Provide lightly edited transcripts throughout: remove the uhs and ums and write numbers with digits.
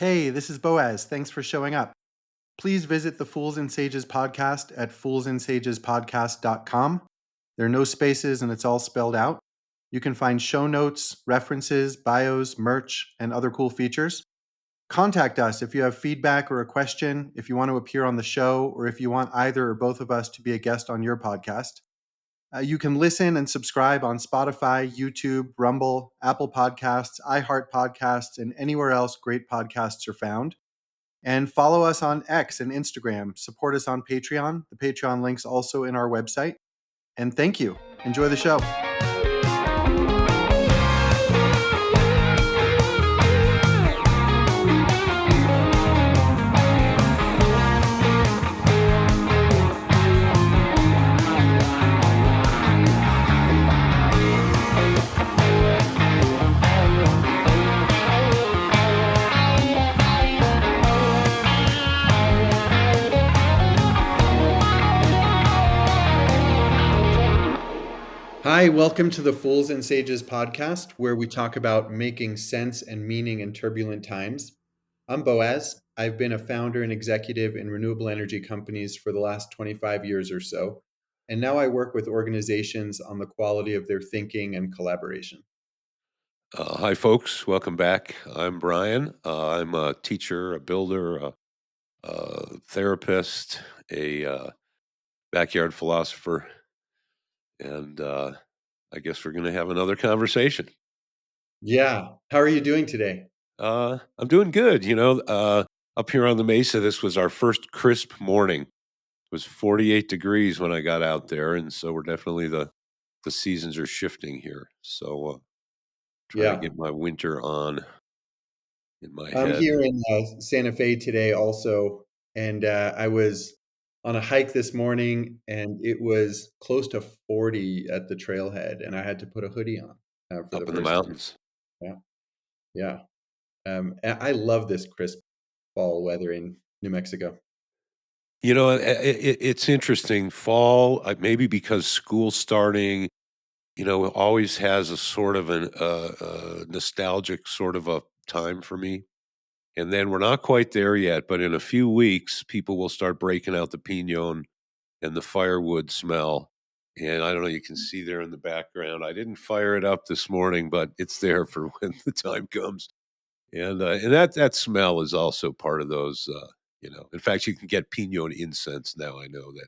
Hey, this is Boaz. Thanks for showing up. Please visit the Fools and Sages podcast at foolsandsagespodcast.com. There are no spaces and it's all spelled out. You can find show notes, references, bios, merch, and other cool features. Contact us if you have feedback or a question, if you want to appear on the show, or if you want either or both of us to be a guest on your podcast. You can listen and subscribe on Spotify, YouTube, Rumble, Apple Podcasts, iHeart Podcasts, and anywhere else great podcasts are found. And follow us on X and Instagram. Support us on Patreon. The Patreon link's also in our website. And thank you. Enjoy the show. Hi, welcome to the Fools and Sages podcast, where we talk about making sense and meaning in turbulent times. I'm Boaz. I've been a founder and executive in renewable energy companies for the last 25 years or so. And now I work with organizations on the quality of their thinking and collaboration. Hi, folks. Welcome back. I'm Brian. I'm a teacher, a builder, a therapist, a backyard philosopher, and I guess we're going to have another conversation. Yeah. How are you doing today? I'm doing good. Up here on the mesa, this was our first crisp morning. It was 48 degrees when I got out there, and so we're definitely the seasons are shifting here. So trying to Yeah. get my winter on in my I'm head. here in Santa Fe today also. And I was on a hike this morning and it was close to 40 at the trailhead. And I had to put a hoodie on for the Up in the first time. mountains. Yeah. Yeah. I love this crisp fall weather in New Mexico. It's interesting. Fall, maybe because school's starting, always has a sort of a nostalgic sort of a time for me. And then we're not quite there yet, but in a few weeks, people will start breaking out the pinon and the firewood smell. And I don't know, you can see there in the background. I didn't fire it up this morning, but it's there for when the time comes. And that smell is also part of those. In fact, you can get pinon incense now. I know that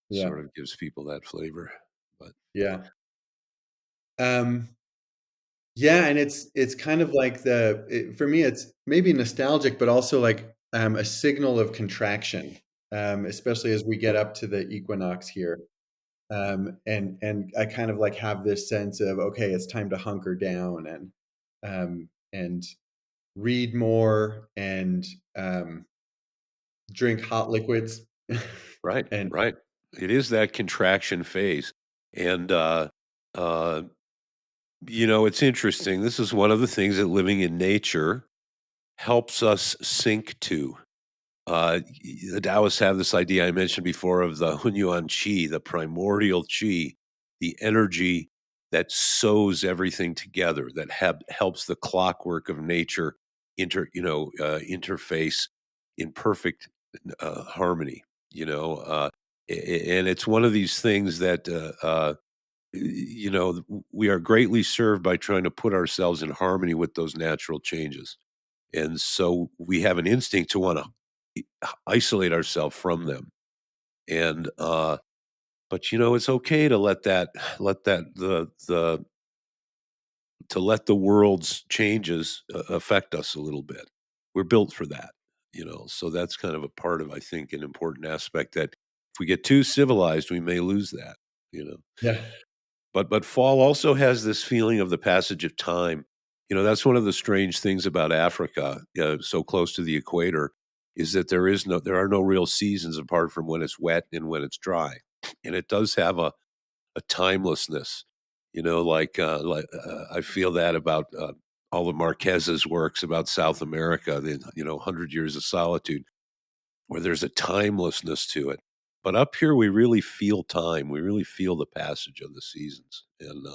Yeah. sort of gives people that flavor. But Yeah. Um, yeah. And it's kind of like for me, it's maybe nostalgic, but also like a signal of contraction, especially as we get up to the equinox here. And I kind of like have this sense of, okay, it's time to hunker down and read more and drink hot liquids. right, And right, it is that contraction phase, and uh, it's interesting. This is one of the things that living in nature helps us sink to. The Taoists have this idea I mentioned before of the Hunyuan Qi, the primordial Qi, the energy that sews everything together, that helps the clockwork of nature interface in perfect harmony. And it's one of these things that we are greatly served by trying to put ourselves in harmony with those natural changes. And so we have an instinct to want to isolate ourselves from them. And but it's okay to let that the to let the world's changes affect us a little bit. We're built for that, so that's kind of a part of, I think, an important aspect that if we get too civilized, we may lose that, you know. yeah, But fall also has this feeling of the passage of time. That's one of the strange things about Africa, so close to the equator, is that there are no real seasons apart from when it's wet and when it's dry, and it does have a timelessness. I feel that about all of Marquez's works about South America, the 100 Years of Solitude, where there's a timelessness to it. But up here, we really feel time. We really feel the passage of the seasons, and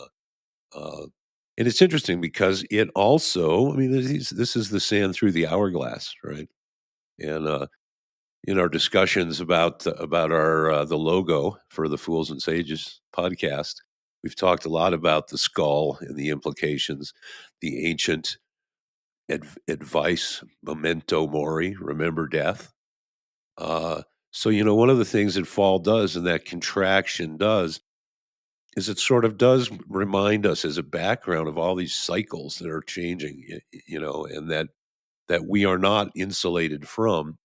And it's interesting because it also, I mean, this is the sand through the hourglass, right? And in our discussions about our the logo for the Fools and Sages podcast, we've talked a lot about the skull and the implications, the ancient advice, memento mori, remember death. Uh, so one of the things that fall does and that contraction does is it sort of does remind us as a background of all these cycles that are changing, and that we are not insulated from,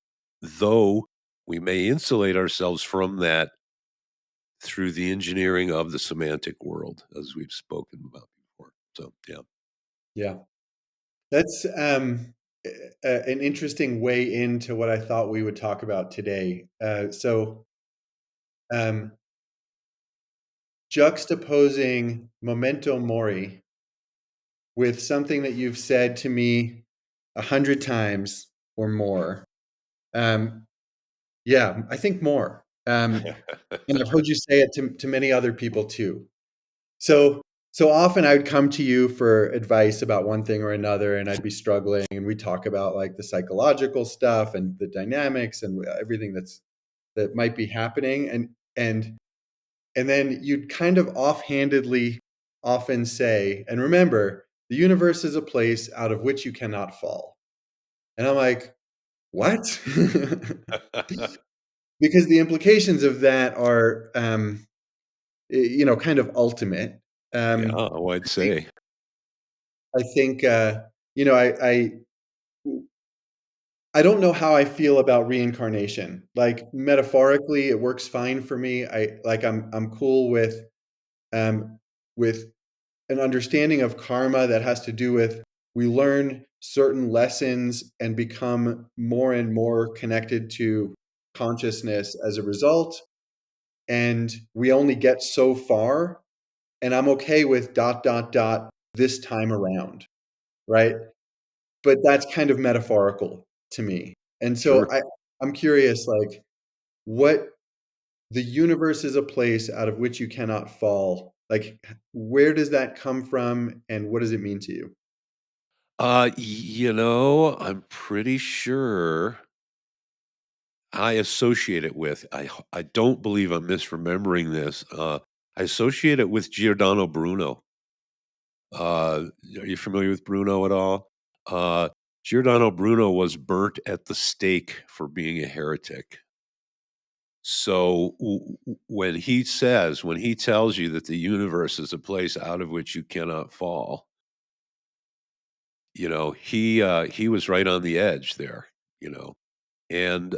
though we may insulate ourselves from that through the engineering of the semantic world, as we've spoken about before. So, yeah. Yeah. That's an interesting way into what I thought we would talk about today. Um, juxtaposing memento mori with something that you've said to me 100 times or more. Um, yeah, I think more. And I've heard you say it to many other people too. So so often I would come to you for advice about one thing or another, and I'd be struggling, and we talk about like the psychological stuff and the dynamics and everything that might be happening, and then you'd kind of offhandedly often say, and remember, the universe is a place out of which you cannot fall. And I'm like, what? Because the implications of that are, kind of ultimate. Yeah, Um, I'd I think, say. I think, you know, I don't know how I feel about reincarnation. Like metaphorically, it works fine for me. I'm cool um, with an understanding of karma that has to do with we learn certain lessons and become more and more connected to consciousness as a result. And we only get so far. And I'm okay with dot, dot, dot this time around. Right. But that's kind of metaphorical to me. And so Sure. I'm curious, like, what the universe is a place out of which you cannot fall. Like, where does that come from, and what does it mean to you? I'm pretty sure I associate it with, I don't believe I'm misremembering this. I associate it with Giordano Bruno. Are you familiar with Bruno at all? Uh, Giordano Bruno was burnt at the stake for being a heretic. So when he tells you that the universe is a place out of which you cannot fall, he was right on the edge there, you know. And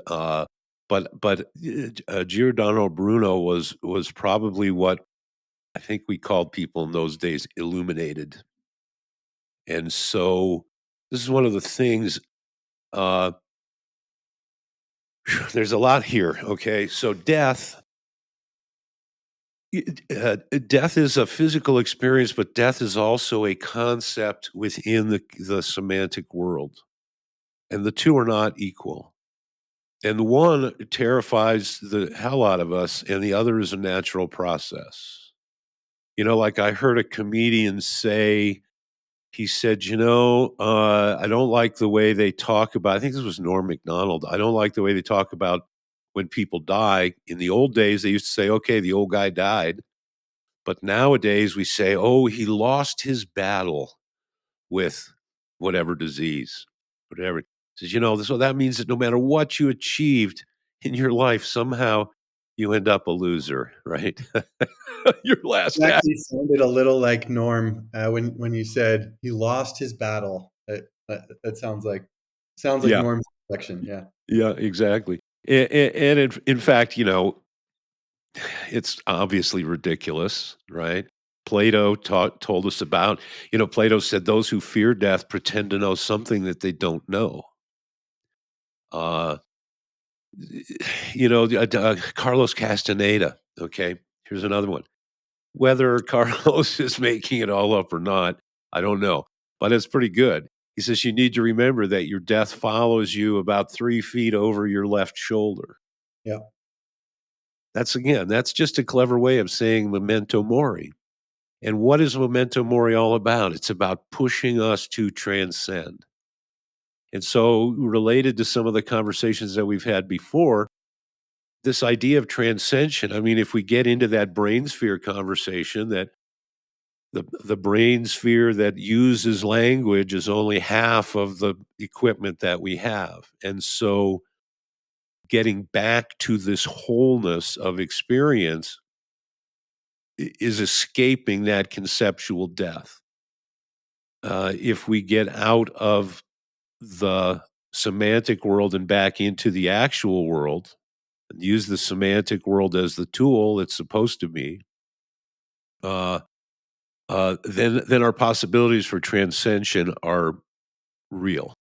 Giordano Bruno was probably what I think we called people in those days illuminated. And so this is one of the things. Uh, there's a lot here. Okay, so death is a physical experience, but death is also a concept within the semantic world, and the two are not equal. And the one terrifies the hell out of us, and the other is a natural process. Like I heard a comedian say, he said, I don't like the way they talk about, I think this was Norm Macdonald. I don't like the way they talk about when people die. In the old days, they used to say, okay, the old guy died. But nowadays we say, oh, he lost his battle with whatever disease, whatever. He says, so that means that no matter what you achieved in your life, somehow you end up a loser, right? Your last It act. actually sounded a little like Norm, when you said he lost his battle. That sounds like Yeah, Norm's reflection, yeah. yeah, exactly. And in fact, it's obviously ridiculous, right? Plato told us about, Plato said those who fear death pretend to know something that they don't know. Uh, Carlos Castaneda. Okay, here's another one. Whether Carlos is making it all up or not, I don't know, but it's pretty good. He says you need to remember that your death follows you about 3 feet over your left shoulder. Yeah. That's just a clever way of saying memento mori. And what is Memento Mori all about? It's about pushing us to transcend. And so, related to some of the conversations that we've had before, this idea of transcension, I mean, if we get into that brain sphere conversation, that the brain sphere that uses language is only half of the equipment that we have. And so, getting back to this wholeness of experience is escaping that conceptual death. If we get out of the semantic world and back into the actual world, and use the semantic world as the tool it's supposed to be, uh, then our possibilities for transcension are real,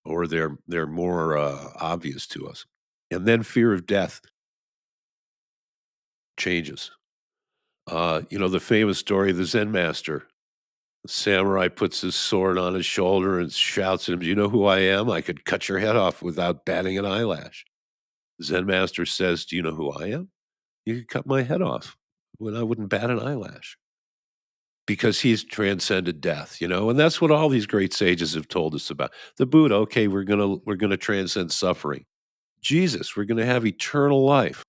or they're more obvious to us. And then fear of death changes. The famous story of the Zen master. The samurai puts his sword on his shoulder and shouts at him, "Do you know who I am? I could cut your head off without batting an eyelash." The Zen master says, "Do you know who I am? You could cut my head off when I wouldn't bat an eyelash." Because he's transcended death, and that's what all these great sages have told us about. The Buddha, okay, we're gonna transcend suffering. Jesus, we're gonna have eternal life.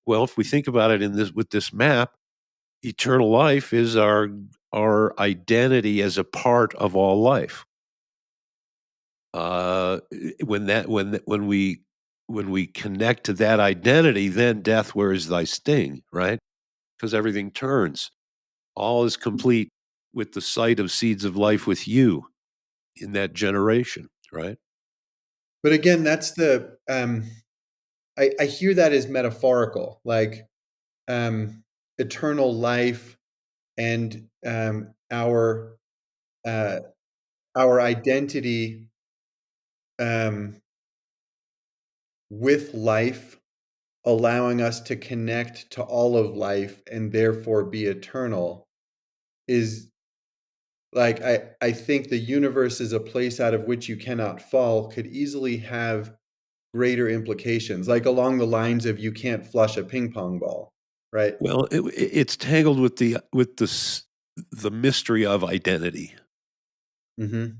Well, if we think about it in this with this map, eternal life is our identity as a part of all life. When that when we connect to that identity, then death, where is thy sting, right? Because everything turns. All is complete with the sight of seeds of life with you in that generation, right? But again, that's I hear that as metaphorical, like um, eternal life and uh, our identity um, with life, allowing us to connect to all of life and therefore be eternal, is like I think the universe is a place out of which you cannot fall could easily have greater implications, like along the lines of you can't flush a ping pong ball, right? Well, it's tangled with the mystery of identity Mhm.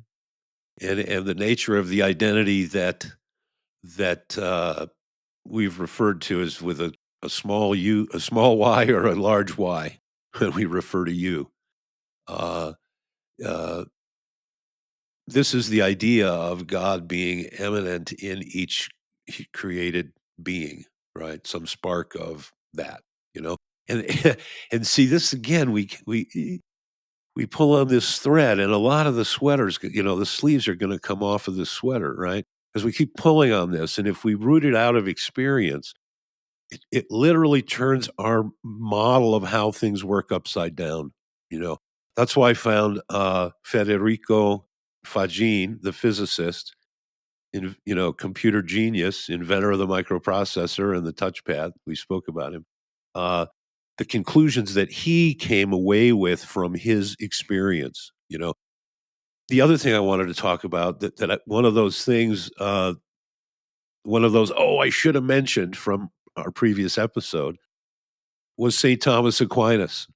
and the nature of the identity that we've referred to as with a small u, a small y, or a large y when we refer to you. Uh, uh, this is the idea of God being eminent in each created being, right? Some spark of that, you know. And and see this again. We pull on this thread, and a lot of the sweaters, the sleeves are going to come off of the sweater, right? Because we keep pulling on this, and if we root it out of experience, it literally turns our model of how things work upside down. You know, that's why I found Federico Fagin, the physicist, computer genius, inventor of the microprocessor and the touchpad. We spoke about him. Uh, the conclusions that he came away with from his experience. The other thing I wanted to talk about one of those things, one of those, oh, I should have mentioned from our previous episode was St. Thomas Aquinas.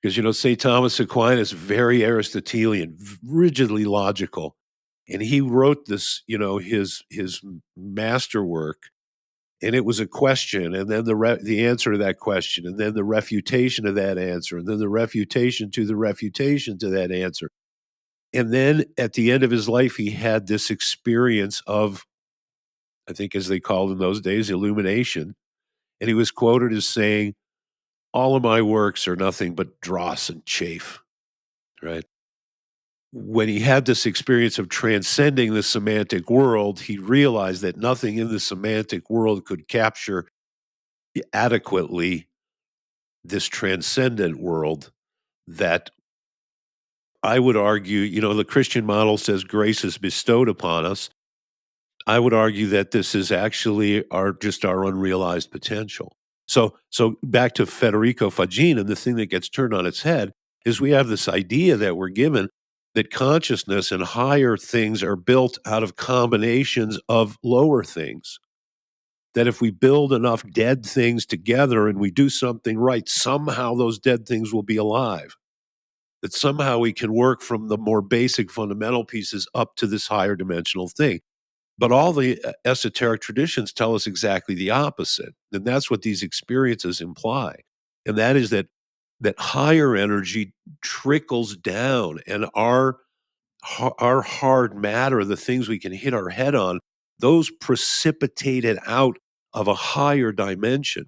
Because, St. Thomas Aquinas, very Aristotelian, rigidly logical. And he wrote this, his masterwork, and it was a question, and then the answer to that question, and then the refutation of that answer, and then the refutation to the refutation to that answer. And then at the end of his life, he had this experience of, I think, as they called in those days, illumination. And he was quoted as saying, "All of my works are nothing but dross and chaff," right? When he had this experience of transcending the semantic world, he realized that nothing in the semantic world could capture adequately this transcendent world that I would argue, the Christian model says grace is bestowed upon us. I would argue that this is actually our unrealized potential. So back to Federico Fagin, and the thing that gets turned on its head is we have this idea that we're given that consciousness and higher things are built out of combinations of lower things. that if we build enough dead things together and we do something right, somehow those dead things will be alive. That somehow we can work from the more basic fundamental pieces up to this higher dimensional thing. But all the esoteric traditions tell us exactly the opposite. And that's what these experiences imply. And that is that higher energy trickles down, and our hard matter, the things we can hit our head on, those precipitated out of a higher dimension.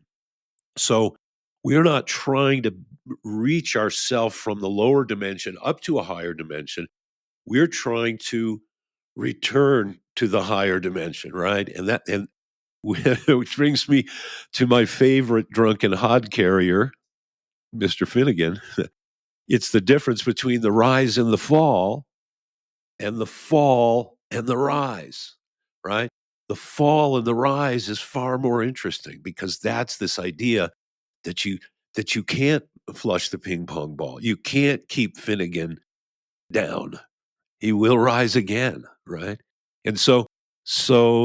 So we're not trying to reach ourself from the lower dimension up to a higher dimension. We're trying to return to the higher dimension, right? And which brings me to my favorite drunken hod carrier, Mr. Finnegan. It's the difference between the rise and the fall, and the fall and the rise, right? The fall and the rise is far more interesting because that's this idea that you can't flush the ping pong ball. You can't keep Finnegan down. He will rise again, right? And so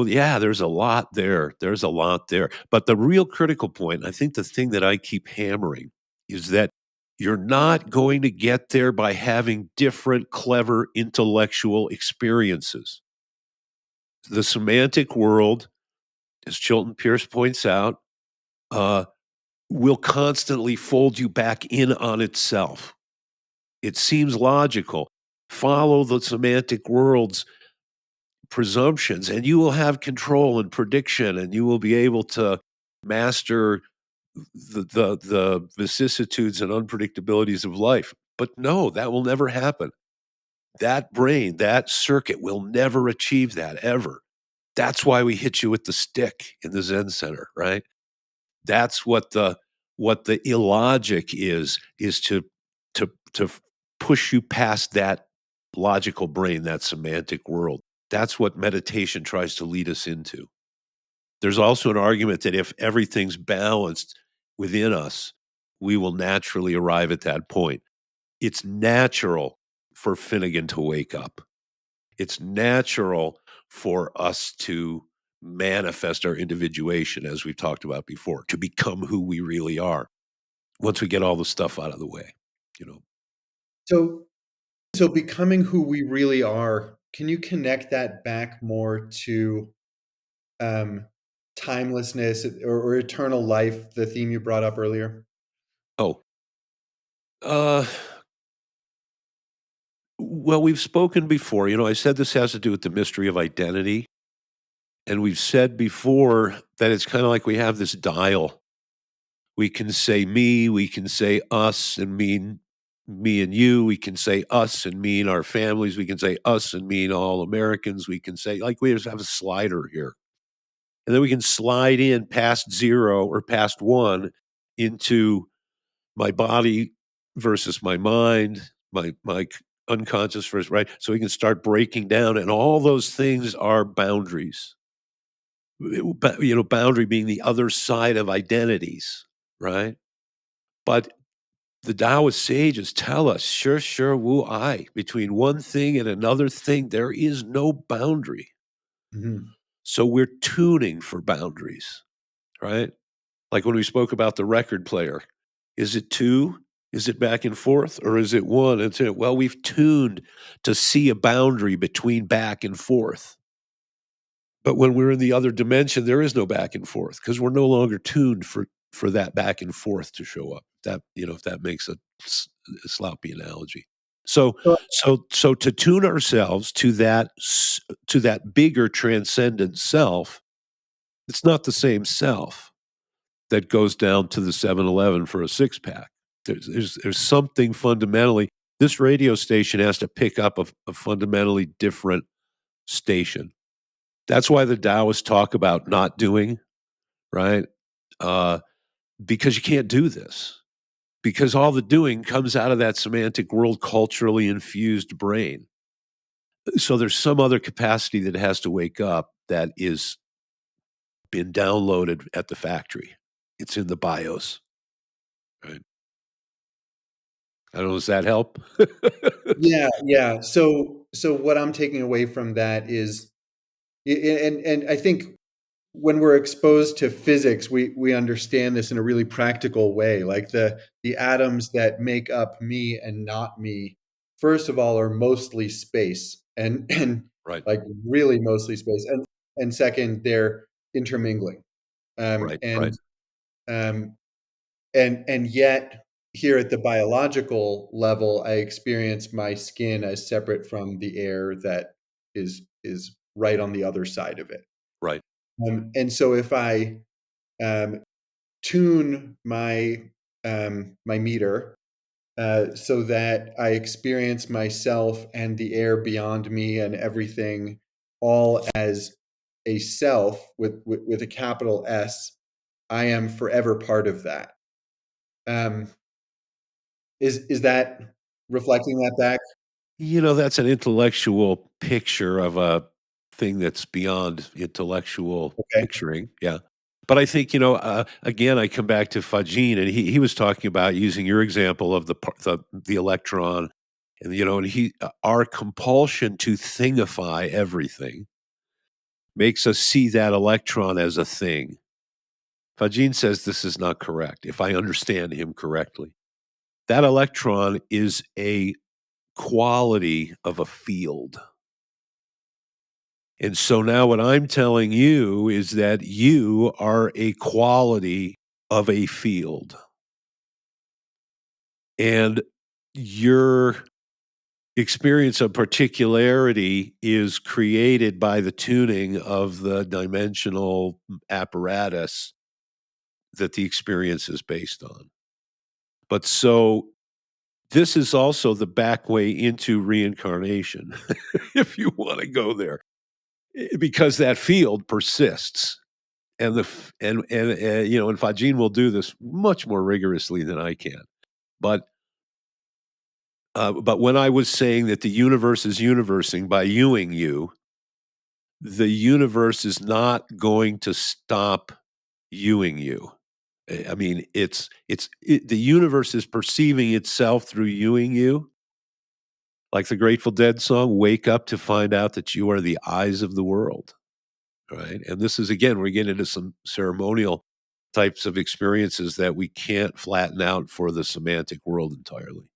yeah, there's a lot there. There's a lot there. But the real critical point, I think the thing that I keep hammering is that you're not going to get there by having different clever intellectual experiences. The semantic world, as Chilton Pierce points out, uh, will constantly fold you back in on itself. It seems logical. Follow the semantic world's presumptions, and you will have control and prediction, and you will be able to master the vicissitudes and unpredictabilities of life. But no, that will never happen. That brain, that circuit will never achieve that ever. That's why we hit you with the stick in the Zen center, right? That's what the illogic is to push you past that logical brain, that semantic world. That's what meditation tries to lead us into. There's also an argument that if everything's balanced within us, we will naturally arrive at that point. It's natural for Finnegan to wake up. It's natural for us to manifest our individuation, as we've talked about before, to become who we really are once we get all the stuff out of the way, you know. So, so becoming who we really are, can you connect that back more to um, timelessness or eternal life, the theme you brought up earlier? Oh, uh, well, we've spoken before. I said this has to do with the mystery of identity. And we've said before that it's kind of like we have this dial. We can say me, we can say us and mean me and you. We can say us and mean our families. We can say us and mean all Americans. We can say, like, we just have a slider here. And then we can slide in past 0 or past 1 into my body versus my mind, my unconscious versus right. So we can start breaking down, and all those things are boundaries. Boundary being the other side of identities, right? But the Taoist sages tell us, sure, sure, wu I, between one thing and another thing, there is no boundary. Mhm. So we're tuning for boundaries, right? Like when we spoke about the record player, is it two? Is it back and forth? Or is it one? It's it. Well, we've tuned to see a boundary between back and forth. But when we're in the other dimension, there is no back and forth because we're no longer tuned for that back and forth to show up. That if that makes a sloppy analogy. So So, so to tune ourselves to to that bigger transcendent self, it's not the same self that goes down to the 7-Eleven for a six pack. There's something fundamentally. This radio station has to pick up a fundamentally different station. That's why the Taoists talk about not doing, right? Uh, because you can't do this. Because all the doing comes out of that semantic world, culturally infused brain. So there's some other capacity that has to wake up that is been downloaded at the factory. It's in the BIOS, right? I don't know. Does that help? yeah, yeah. So what I'm taking away from that is, and I think when we're exposed to physics, we understand this in a really practical way. Like the atoms that make up me and not me, first of all, are mostly space and Right, like really mostly space, and second, they're intermingling. Um, right, right, and um, and yet here at the biological level, I experience my skin as separate from the air that is right on the other side of it. right, And so if I um, tune my meter so that I experience myself and the air beyond me and everything all as a self with a capital S, I am forever part of that. Um, is that reflecting that back? That's an intellectual picture of a thing that's beyond intellectual Okay. picturing, yeah. But I think, again, I come back to Fajin, and he was talking about using your example of the electron, and, and our compulsion to thingify everything makes us see that electron as a thing. Fajin says this is not correct, if I understand him correctly. That electron is a quality of a field. And so now what I'm telling you is that you are a quality of a field. And your experience of particularity is created by the tuning of the dimensional apparatus that the experience is based on. But so this is also the back way into reincarnation, if you want to go there, because that field persists. And and Fajin will do this much more rigorously than I can. But but when I was saying that the universe is universing by youing you, the universe is not going to stop youing you. I mean, the universe is perceiving itself through youing you, like the Grateful Dead song, "Wake up to find out that you are the eyes of the world." Right? And this is, again, we're getting into some ceremonial types of experiences that we can't flatten out for the semantic world entirely.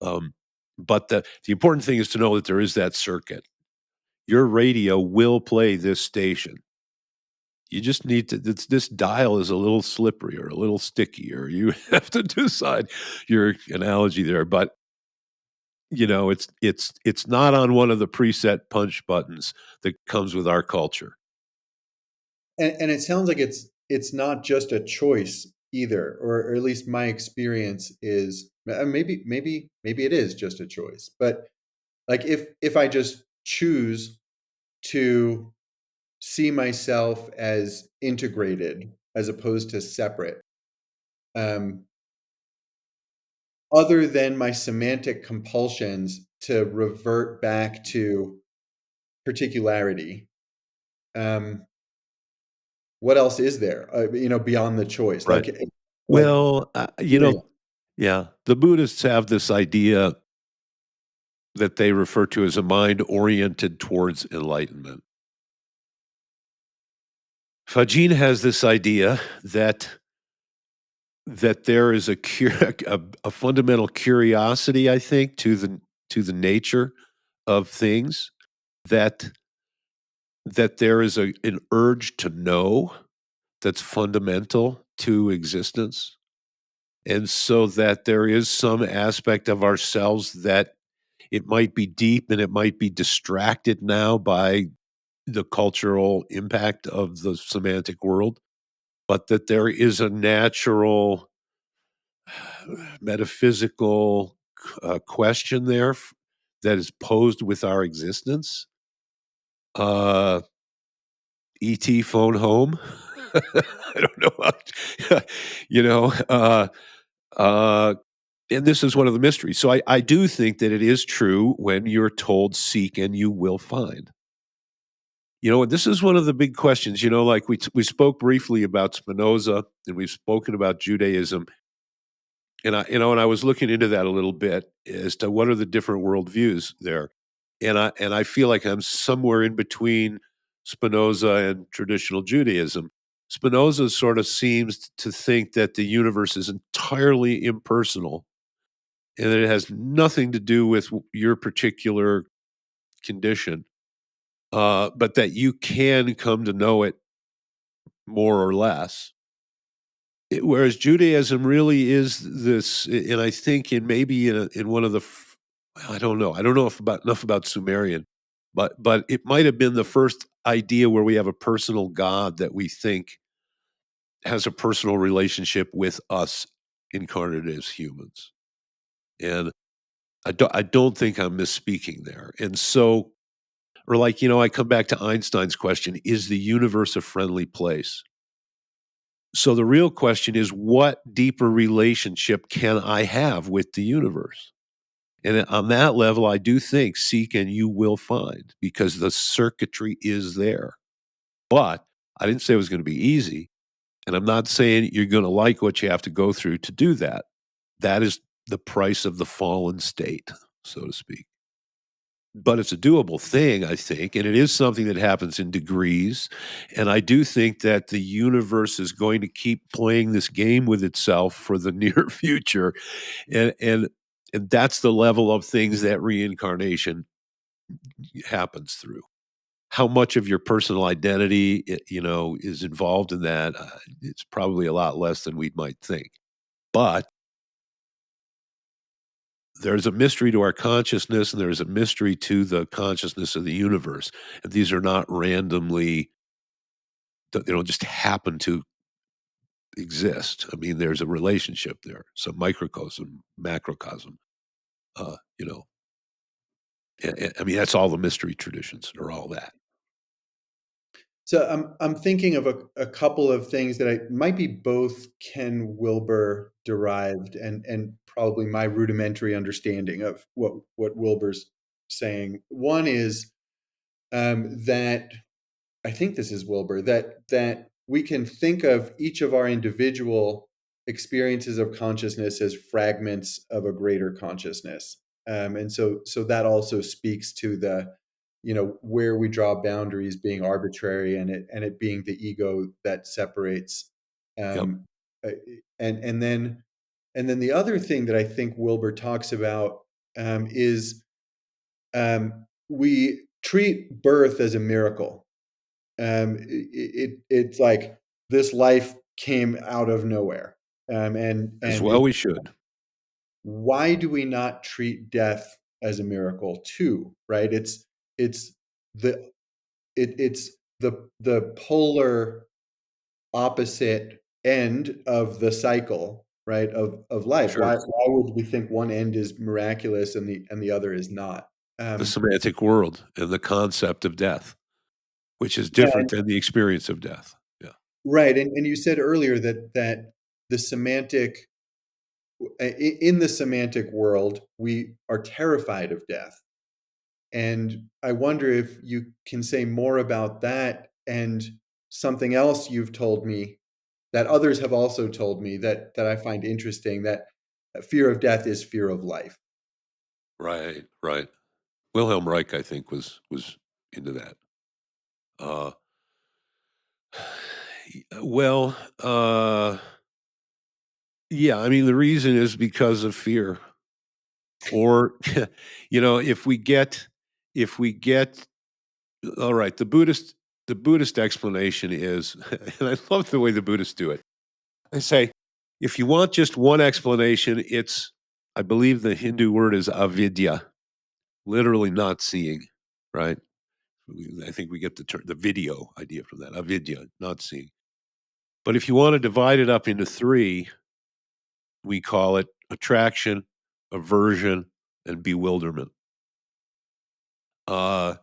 Um, but the important thing is to know that there is that circuit. Your radio will play this station. You just need to, this dial is a little slippery or a little sticky, or you have to decide your analogy there. But it's not on one of the preset punch buttons that comes with our culture. And it sounds like it's not just a choice either, or at least my experience is maybe it is just a choice. But like if I just choose to see myself as integrated as opposed to separate, um, other than my semantic compulsions to revert back to particularity, um, what else is there? Beyond the choice, Right. like Well, yeah. yeah, the Buddhists have this idea that they refer to as a mind oriented towards enlightenment. Fajin has this idea that there is a fundamental curiosity, I think, to the nature of things, that there is an urge to know that's fundamental to existence. And so that there is some aspect of ourselves that it might be deep and it might be distracted now by the cultural impact of the semantic world, but that there is a natural metaphysical question there that is posed with our existence. Uh, ET phone home. I don't know. you know, uh, uh, and this is one of the mysteries. So I do think that it is true when you're told, seek and you will find. And this is one of the big questions, like we spoke briefly about Spinoza and we've spoken about Judaism. And I was looking into that a little bit as to what are the different worldviews there. And I feel like I'm somewhere in between Spinoza and traditional Judaism. Spinoza sort of seems to think that the universe is entirely impersonal and that it has nothing to do with your particular condition, but that you can come to know it more or less. Whereas Judaism really is this, and I think in maybe in one of the, I don't know, I don't know if about enough about Sumerian, but it might have been the first idea where we have a personal God that we think has a personal relationship with us incarnated as humans. And I don't think I'm misspeaking there. And so, or like, I come back to Einstein's question, is the universe a friendly place? So the real question is, what deeper relationship can I have with the universe? And on that level, I do think seek and you will find, because the circuitry is there. But I didn't say it was going to be easy. And I'm not saying you're going to like what you have to go through to do that. That is the price of the fallen state, so to speak. But it's a doable thing, I think, and it is something that happens in degrees. And I do think that the universe is going to keep playing this game with itself for the near future, and and that's the level of things that reincarnation happens through. How much of your personal identity, is involved in that? It's probably a lot less than we might think, but there's a mystery to our consciousness and there's a mystery to the consciousness of the universe. And these are not randomly, they don't just happen to exist. I mean, there's a relationship there, some microcosm, macrocosm, uh, you know. I mean, that's all the mystery traditions are all that. So I'm thinking of a couple of things that I might be both Ken Wilber derived and probably my rudimentary understanding of what Wilber's saying. One is that I think this is Wilber, that we can think of each of our individual experiences of consciousness as fragments of a greater consciousness. And so that also speaks to the, where we draw boundaries being arbitrary and it being the ego that separates. Yep, Um, uh, and then the other thing that I think Wilber talks about is we treat birth as a miracle. It's like this life came out of nowhere, as and well we should. why do we not treat death as a miracle too? Right? It's the it's the polar opposite end of the cycle, right? Of life. Sure. Why would we think one end is miraculous and the other is not? The Um, semantic world and the concept of death, which is yeah, different than the experience of death. Yeah, right. And you said earlier that the semantic in the semantic world, we are terrified of death. And I wonder if you can say more about that and something else you've told me that others have also told me that I find interesting, that fear of death is fear of life. right, right. Wilhelm Reich, I think, was into that. Uh, well, yeah, I mean, the reason is because of fear. Or, if we get all right, the Buddhist explanation is, and I love the way the Buddhists do it. They say, if you want just one explanation, it's, I believe the Hindu word is avidya, literally not seeing, right? I think we get the video idea from that, avidya, not seeing. But if you want to divide it up into three, we call it attraction, aversion, and bewilderment. Uh,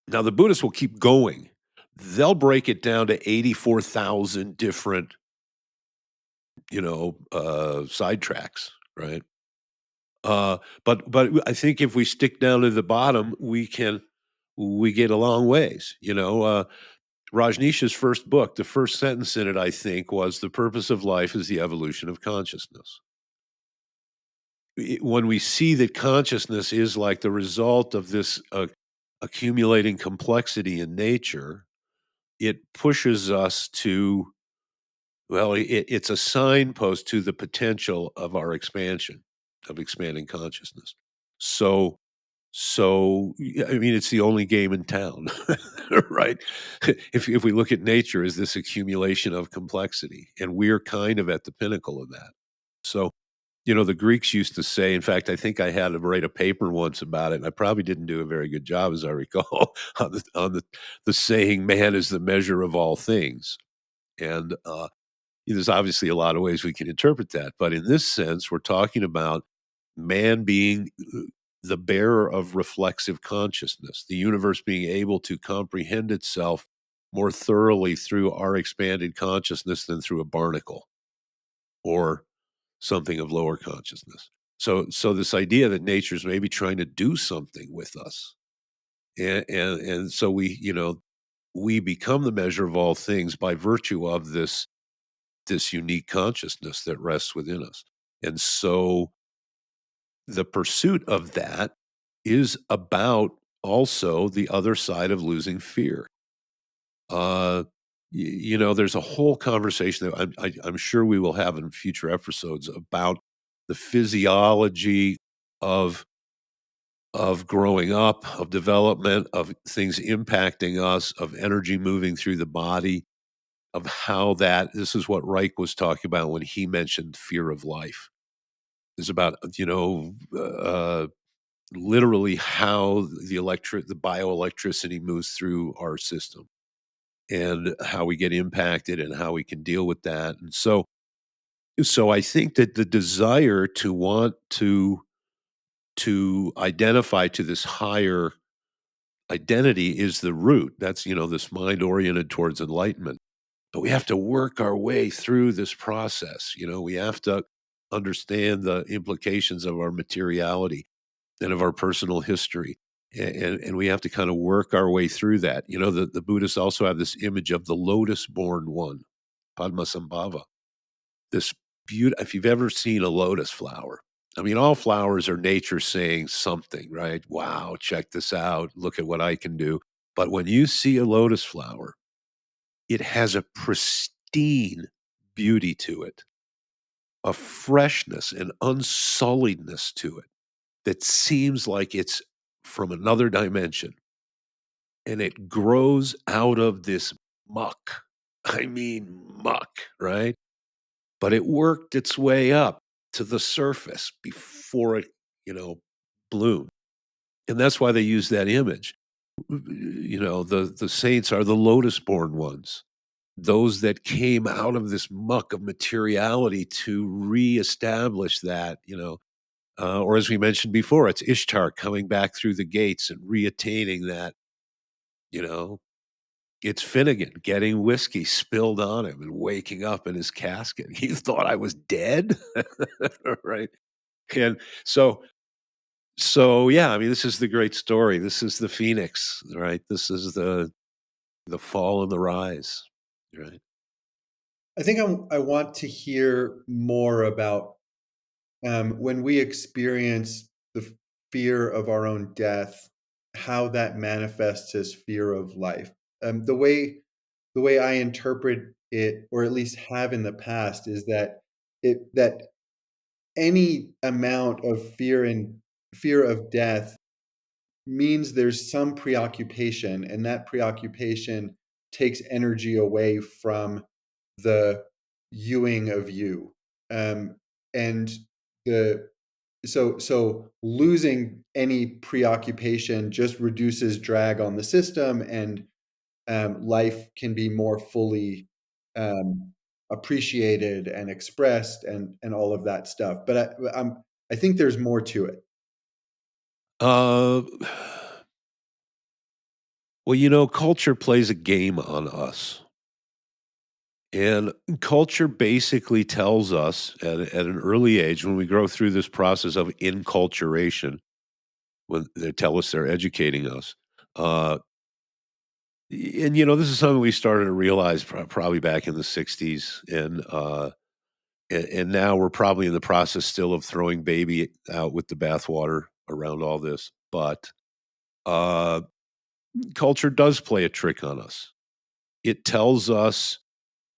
Now the Buddhists will keep going. They'll break it down to 84,000 different, sidetracks, right? But I think if we stick down to the bottom, we get a long ways. Rajneesh's first book, the first sentence in it, I think, was the purpose of life is the evolution of consciousness. When we see that consciousness is like the result of this accumulating complexity in nature, it pushes us to, well, it's a signpost to the potential of our expansion, of expanding consciousness. So I mean, it's the only game in town, right? If we look at nature as this accumulation of complexity, and we're kind of at the pinnacle of that. So, the Greeks used to say, in fact, I think I had to write a paper once about it, and I probably didn't do a very good job, as I recall, on the saying, "Man is the measure of all things." And there's obviously a lot of ways we can interpret that, but in this sense, we're talking about man being the bearer of reflexive consciousness, the universe being able to comprehend itself more thoroughly through our expanded consciousness than through a barnacle or something of lower consciousness. So this idea that nature's maybe trying to do something with us, and so we become the measure of all things by virtue of this unique consciousness that rests within us. And so the pursuit of that is about also the other side of losing fear. Uh, there's a whole conversation that I'm sure we will have in future episodes about the physiology of growing up, of development, of things impacting us, of energy moving through the body, of how that this is what Reich was talking about when he mentioned fear of life. Is about, literally how the bioelectricity moves through our system and how we get impacted and how we can deal with that. And so I think that the desire to want to identify to this higher identity is the root. That's, this mind oriented towards enlightenment. But we have to work our way through this process. We have to understand the implications of our materiality and of our personal history. And we have to kind of work our way through that. The Buddhists also have this image of the lotus born one, Padmasambhava. This beauty, if you've ever seen a lotus flower, I mean, all flowers are nature saying something, right? Wow, check this out. Look at what I can do. But when you see a lotus flower, it has a pristine beauty to it, a freshness and unsulliedness to it that seems like it's from another dimension. And it grows out of this muck. I mean, muck, right? But it worked its way up to the surface before it, you know, bloomed. And that's why they use that image. The saints are the lotus born ones, those that came out of this muck of materiality to reestablish that, or as we mentioned before, it's Ishtar coming back through the gates and reattaining that, you know, it's Finnegan getting whiskey spilled on him and waking up in his casket. He thought I was dead. Right. And so yeah, I mean, this is the great story. This is the Phoenix, right? This is the fall and the rise. Right. I think I want to hear more about when we experience the fear of our own death, how that manifests as fear of life. The way I interpret it, or at least have in the past, is that any amount of fear of death means there's some preoccupation, and that preoccupation takes energy away from the youing of you. And the so losing any preoccupation just reduces drag on the system, and life can be more fully um, appreciated and expressed, and all of that stuff. But I think there's more to it. Uh, well, culture plays a game on us. And culture basically tells us at an early age, when we grow through this process of inculturation, when they tell us they're educating us. Uh, and, this is something we started to realize probably back in the 60s. And now we're probably in the process still of throwing baby out with the bathwater around all this. But uh, culture does play a trick on us. it tells us,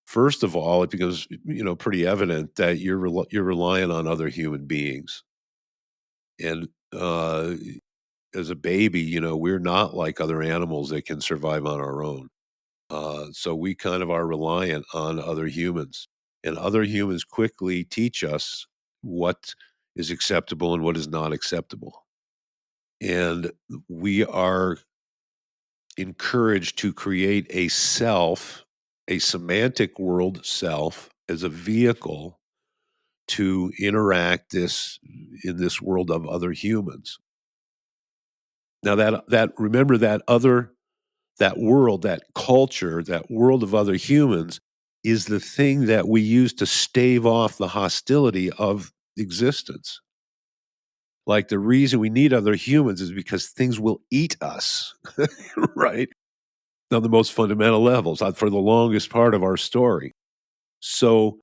first of all, it becomes, pretty evident that you're relying on other human beings. And, as a baby, we're not like other animals that can survive on our own. So we kind of are reliant on other humans, and other humans quickly teach us what is acceptable and what is not acceptable. And we are encouraged to create a self, a semantic world self, as a vehicle to interact in this world of other humans. Now that remember that world, that culture, that world of other humans is the thing that we use to stave off the hostility of existence. Like, the reason we need other humans is because things will eat us, right? On the most fundamental levels, for the longest part of our story. So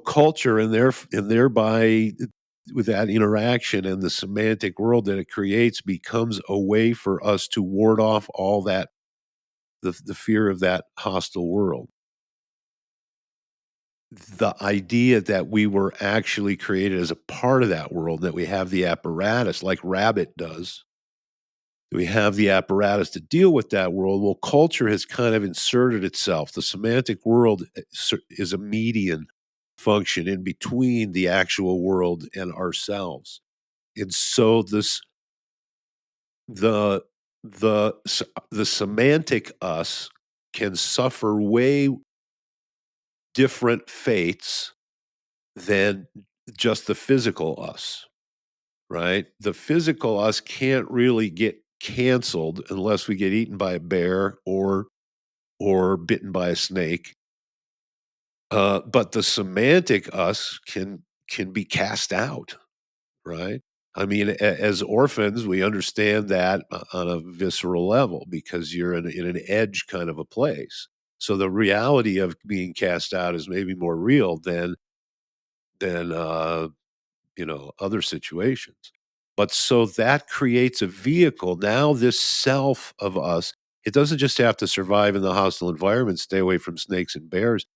culture and thereby with that interaction and the semantic world that it creates becomes a way for us to ward off all that, the fear of that hostile world. The idea that we were actually created as a part of that world, that we have the apparatus like Rabbit does. We have the apparatus to deal with that world. Well, culture has kind of inserted itself. The semantic world is a median function in between the actual world and ourselves. And so the the semantic us can suffer way different fates than just the physical us, right? The physical us can't really get canceled unless we get eaten by a bear or bitten by a snake. But the semantic us can be cast out, right? I mean, as orphans, we understand that on a visceral level because you're in an edge kind of a place. So the reality of being cast out is maybe more real than other situations. But so that creates a vehicle. Now, this self of us, it doesn't just have to survive in the hostile environment, stay away from snakes and bears.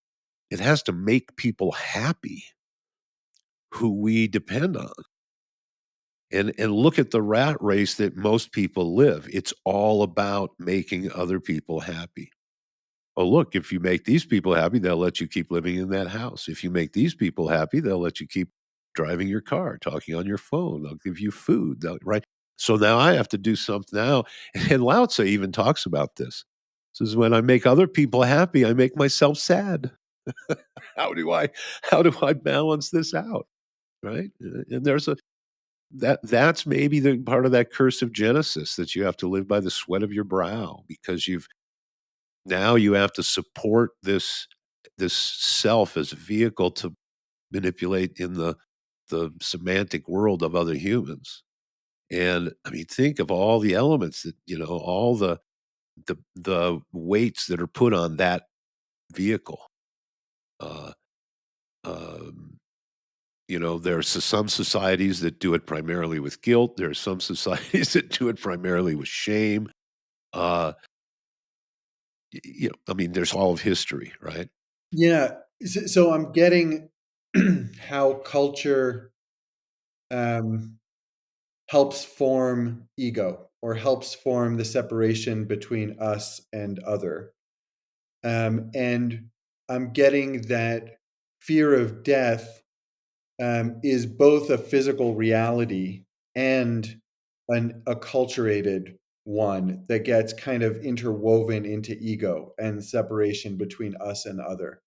It has to make people happy who we depend on. And look at the rat race that most people live. It's all about making other people happy. Oh, look, if you make these people happy, they'll let you keep living in that house. If you make these people happy, they'll let you keep driving your car, talking on your phone. They'll give you food, right? So now I have to do something now. And Lao Tzu even talks about this. Says, when I make other people happy, I make myself sad. How do I how do I balance this out? Right? And that's maybe the part of that curse of Genesis, that you have to live by the sweat of your brow because you have to support this self as a vehicle to manipulate in the semantic world of other humans. And I mean, think of all the elements that, all the weights that are put on that vehicle. Uh, um, there are some societies that do it primarily with guilt. There are some societies that do it primarily with shame. Uh, I mean, there's all of history, right? Yeah. So I'm getting how culture um, helps form ego or helps form the separation between us and other. And I'm getting that fear of death is both a physical reality and an acculturated one that gets kind of interwoven into ego and separation between us and other.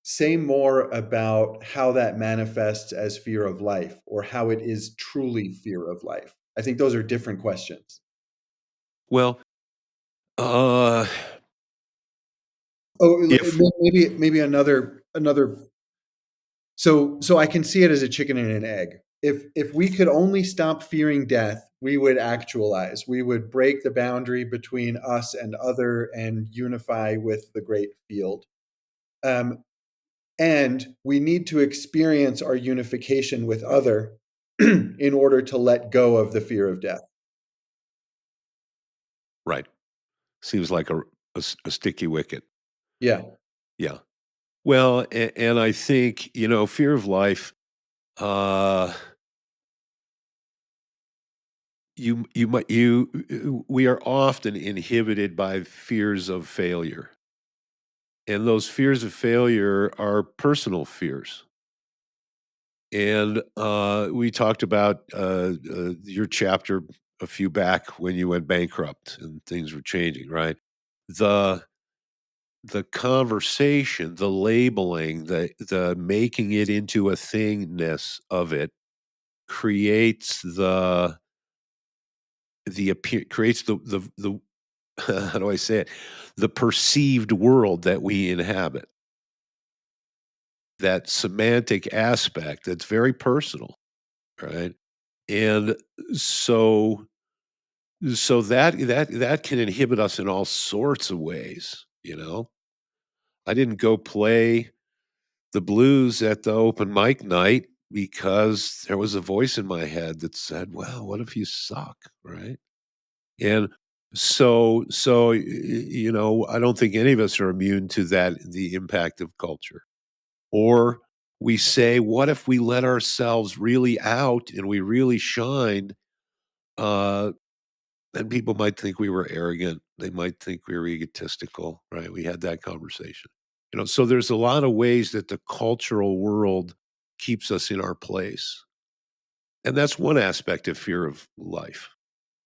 Say more about how that manifests as fear of life or how it is truly fear of life. I think those are different questions. Well, uh, Oh, if maybe another. So I can see it as a chicken and an egg. If we could only stop fearing death, we would actualize. We would break the boundary between us and other and unify with the great field. Um, and we need to experience our unification with other in order to let go of the fear of death. right, seems like a sticky wicket. Yeah. Yeah. Well, and I think, fear of life, uh, we are often inhibited by fears of failure. And those fears of failure are personal fears. And we talked about your chapter a few back when you went bankrupt and things were changing, right? The the conversation, the labeling, the making it into a thingness of it creates creates the how do I say it? The perceived world that we inhabit. That semantic aspect that's very personal, right? And so that can inhibit us in all sorts of ways, you know? I didn't go play the blues at the open mic night because there was a voice in my head that said, "Well, what if you suck?" Right? And I don't think any of us are immune to the impact of culture. Or we say, what if we let ourselves really out and we really shined? Uh, then people might think we were arrogant. They might think we were egotistical, right? We had that conversation. So there's a lot of ways that the cultural world keeps us in our place. And that's one aspect of fear of life.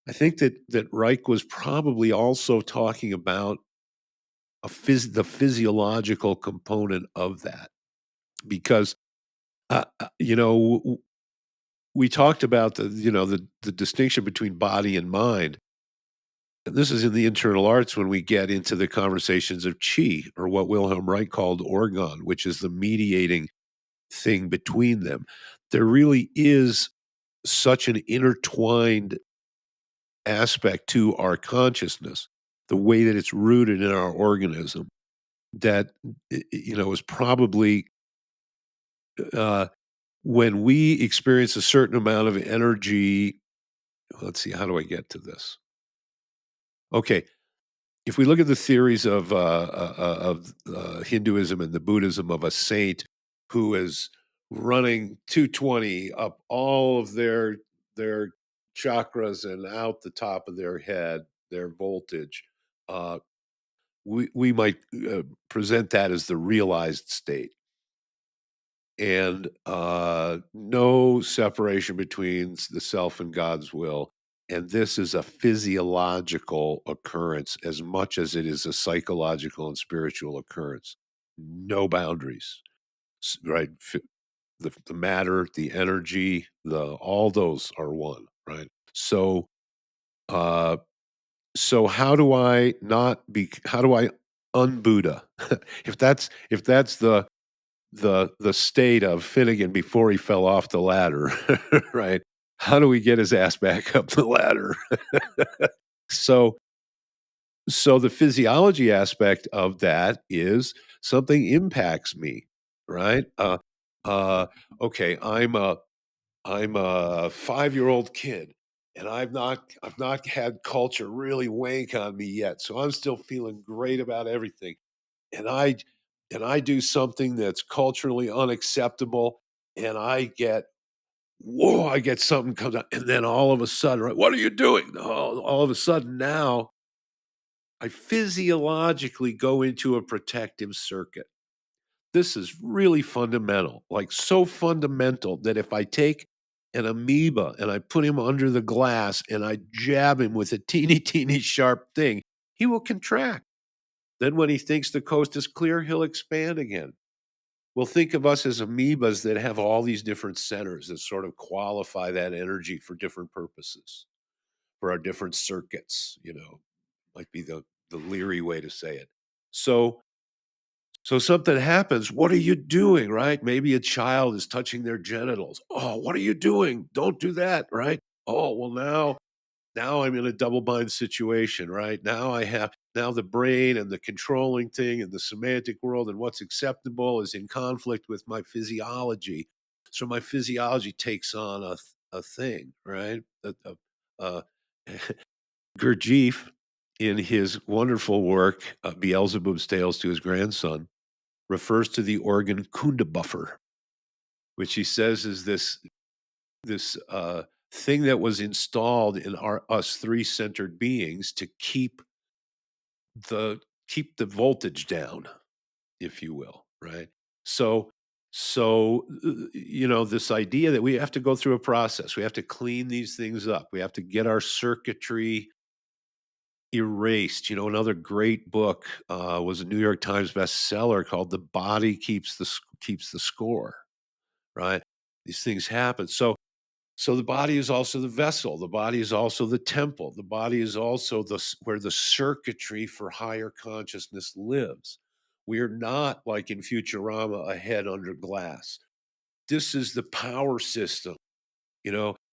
I think that Reich was probably also talking about the physiological component of that because we talked about the distinction between body and mind. And this is in the internal arts when we get into the conversations of chi, or what Wilhelm Reich called orgon, which is the mediating thing between them. There really is such an intertwined aspect to our consciousness, the way that it's rooted in our organism, that is probably uh, when we experience a certain amount of energy. Let's see, how do I get to this? Okay, if we look at the theories of Hinduism and the Buddhism of a saint who is running 220 up all of their chakras and out the top of their head, their voltage, uh, we might present that as the realized state. And no separation between the self and God's will. And this is a physiological occurrence as much as it is a psychological and spiritual occurrence. No boundaries, right? The matter, the energy, the all those are one, right? Uh, so how do I not be? How do I unbuddha? if that's the state of Finnegan before he fell off the ladder, right? How do we get his ass back up the ladder? So so the physiology aspect of that is something impacts me, right? Uh, okay, I'm a 5-year-old kid, and I've not had culture really wank on me yet, so I'm still feeling great about everything. And I do something that's culturally unacceptable, and I get something comes out, and then all of a sudden, right, what are you doing? All of a sudden now, I physiologically go into a protective circuit. This is really fundamental, like so fundamental that if I take an amoeba and I put him under the glass and I jab him with a teeny, teeny sharp thing, he will contract. Then when he thinks the coast is clear, he'll expand again. Well, think of us as amoebas that have all these different centers that sort of qualify that energy for different purposes, for our different circuits, might be the Leary way to say it. So so something happens. What are you doing? Right? Maybe a child is touching their genitals. Oh, what are you doing? Don't do that, right? Oh, well now I'm in a double bind situation, right? Now the brain and the controlling thing and the semantic world and what's acceptable is in conflict with my physiology. So my physiology takes on a thing, right? A Gurdjieff. in his wonderful work, Beelzebub's Tales to his grandson, refers to the organ Kundabuffer, which he says is this thing that was installed in our us three centered beings to the keep the voltage down, if you will, right? So this idea that we have to go through a process, we have to clean these things up, we have to get our circuitry erased. Another great book was a New York Times bestseller called "The Body Keeps the Score." Right? These things happen. So the body is also the vessel. The body is also the temple. The body is also where the circuitry for higher consciousness lives. We are not like in Futurama, a head under glass. This is the power system.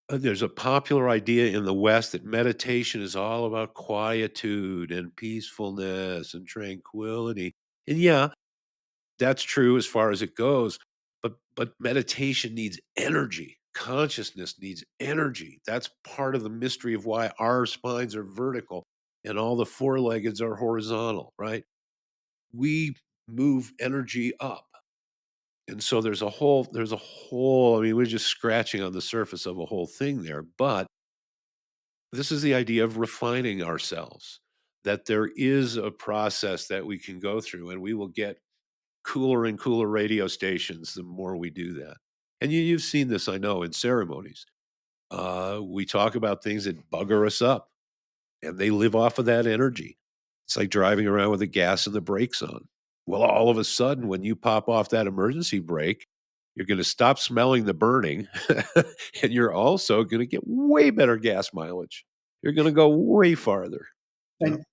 There's a popular idea in the West that meditation is all about quietude and peacefulness and tranquility. And yeah, that's true as far as it goes, but meditation needs energy. Consciousness needs energy. That's part of the mystery of why our spines are vertical and all the four-leggeds are horizontal, right? We move energy up. And so there's a whole, I mean, we're just scratching on the surface of a whole thing there, but this is the idea of refining ourselves, that there is a process that we can go through, and we will get cooler and cooler radio stations the more we do that. And you've seen this, I know, in ceremonies. We talk about things that bugger us up, and they live off of that energy. It's like driving around with the gas and the brakes on. Well, all of a sudden, when you pop off that emergency brake, you're going to stop smelling the burning, and you're also going to get way better gas mileage. You're going to go way farther. Yeah. And